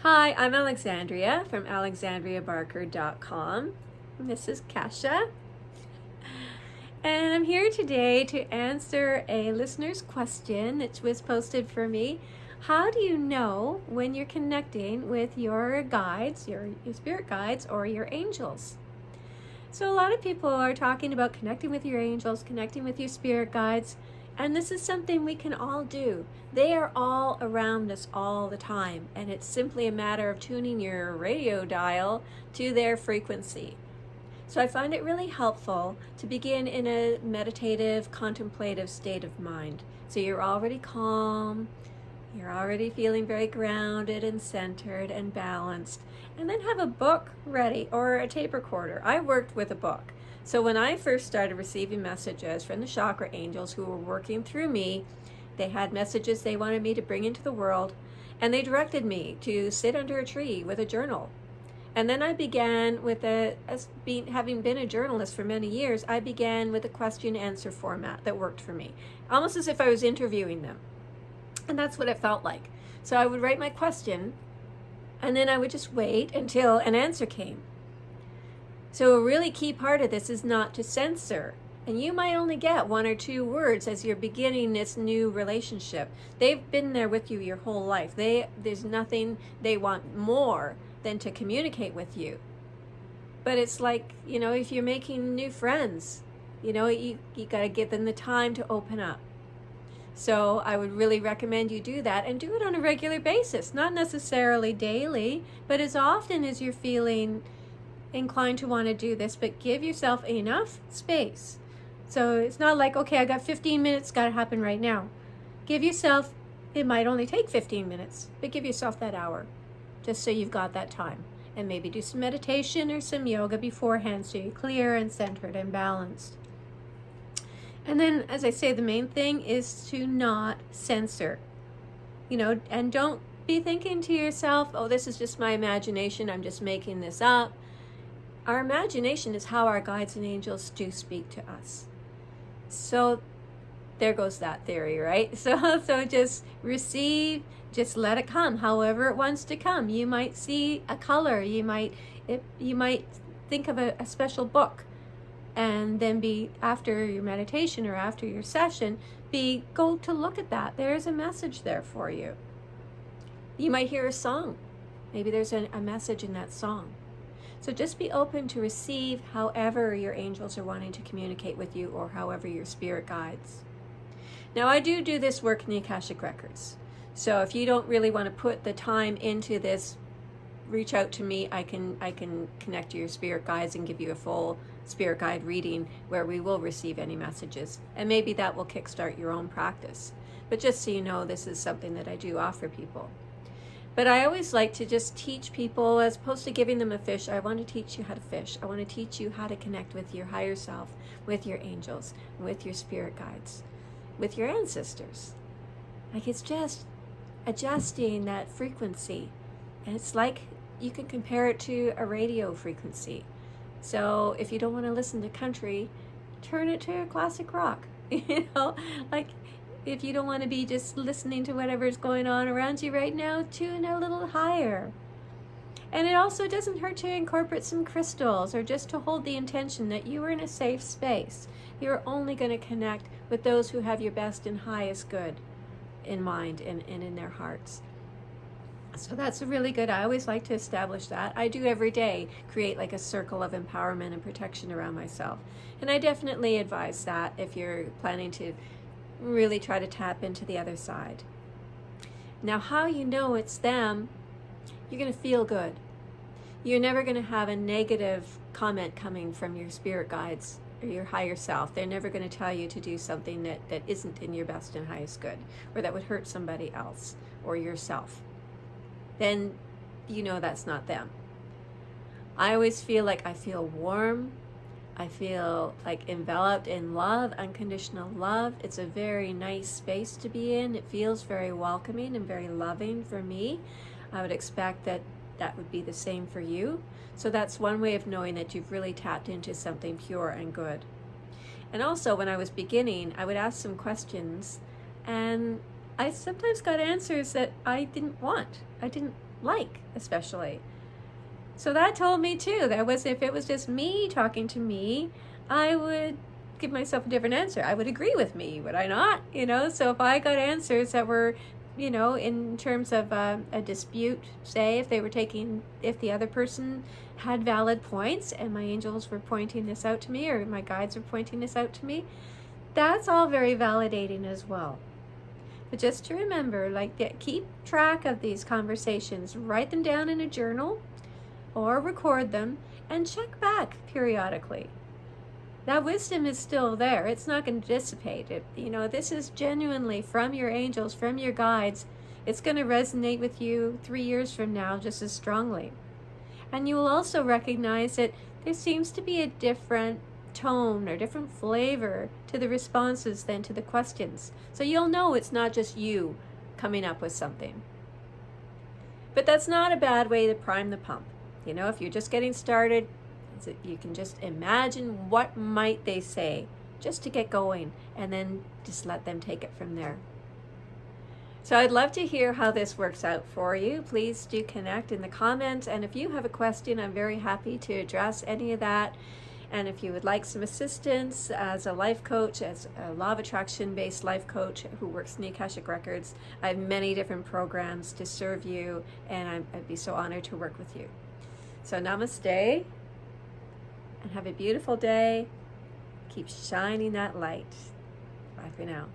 Hi, I'm Alexandria from alexandriabarker.com. This is Kasha. And I'm here today to answer a listener's question that was posted for me. How do you know when you're connecting with your guides, your spirit guides, or your angels? So a lot of people are talking about connecting with your angels, connecting with your spirit guides, and this is something we can all do. They are all around us all the time, and it's simply a matter of tuning your radio dial to their frequency. So I find it really helpful to begin in a meditative, contemplative state of mind. So you're already calm, you're already feeling very grounded and centered and balanced. And then have a book ready or a tape recorder. I worked with a book. So when I first started receiving messages from the chakra angels who were working through me, they had messages they wanted me to bring into the world, and they directed me to sit under a tree with a journal. And then I began with having been a journalist for many years, I began with a question-answer format that worked for me, almost as if I was interviewing them. And that's what it felt like. So I would write my question, and then I would just wait until an answer came. So a really key part of this is not to censor. And you might only get one or two words as you're beginning this new relationship. They've been there with you your whole life. There's nothing they want more than to communicate with you. But it's like, if you're making new friends, you got to give them the time to open up. So I would really recommend you do that, and do it on a regular basis, not necessarily daily, but as often as you're feeling inclined to want to do this, but give yourself enough space. So it's not like, okay, I got 15 minutes, got to happen right now. Give yourself, it might only take 15 minutes, but give yourself that hour, just so you've got that time. And maybe do some meditation or some yoga beforehand so you're clear and centered and balanced. And then, as I say, the main thing is to not censor, and don't be thinking to yourself, oh, this is just my imagination, I'm just making this up. Our imagination is how our guides and angels do speak to us. So there goes that theory, right? So just receive, just let it come, however it wants to come. You might see a color, you might think of a special book, and then after your meditation or after your session, go to look at that. There's a message there for you. You might hear a song. Maybe there's a message in that song. So just be open to receive however your angels are wanting to communicate with you, or however your spirit guides. Now, I do this work in the Akashic Records. So if you don't really want to put the time into this, reach out to me. I can connect to your spirit guides and give you a full spirit guide reading where we will receive any messages. And maybe that will kickstart your own practice. But just so you know, this is something that I do offer people. But I always like to just teach people, as opposed to giving them a fish, I want to teach you how to fish. I want to teach you how to connect with your higher self, with your angels, with your spirit guides, with your ancestors. Like, it's just adjusting that frequency. And it's like you can compare it to a radio frequency. So if you don't want to listen to country, turn it to classic rock. Like, if you don't want to be just listening to whatever's going on around you right now, tune a little higher. And it also doesn't hurt to incorporate some crystals, or just to hold the intention that you are in a safe space. You're only going to connect with those who have your best and highest good in mind and in their hearts. So that's really good. I always like to establish that. I do every day create like a circle of empowerment and protection around myself. And I definitely advise that if you're planning to really try to tap into the other side. Now, how you know it's them, you're going to feel good. You're never going to have a negative comment coming from your spirit guides or your higher self. They're never going to tell you to do something that isn't in your best and highest good, or that would hurt somebody else or yourself. Then you know that's not them. I always feel like I feel warm. I feel like enveloped in love, unconditional love. It's a very nice space to be in. It feels very welcoming and very loving for me. I would expect that would be the same for you. So that's one way of knowing that you've really tapped into something pure and good. And also, when I was beginning, I would ask some questions, and I sometimes got answers that I didn't want, I didn't like, especially. So that told me too, that was, if it was just me talking to me, I would give myself a different answer. I would agree with me, would I not? So if I got answers that were, in terms of a dispute, say if the other person had valid points and my angels were pointing this out to me, or my guides were pointing this out to me, that's all very validating as well. But just to remember, keep track of these conversations, write them down in a journal or record them, and check back periodically. That wisdom is still there. It's not going to dissipate. This is genuinely from your angels, from your guides. It's going to resonate with you 3 years from now just as strongly. And you will also recognize that there seems to be a different tone or different flavor to the responses than to the questions. So you'll know it's not just you coming up with something. But that's not a bad way to prime the pump. If you're just getting started, you can just imagine what might they say just to get going, and then just let them take it from there. So I'd love to hear how this works out for you. Please do connect in the comments, and if you have a question, I'm very happy to address any of that. And if you would like some assistance as a life coach, as a law of attraction based life coach who works in the Akashic Records, I have many different programs to serve you, and I'd be so honored to work with you. So namaste, and have a beautiful day. Keep shining that light. Bye for now.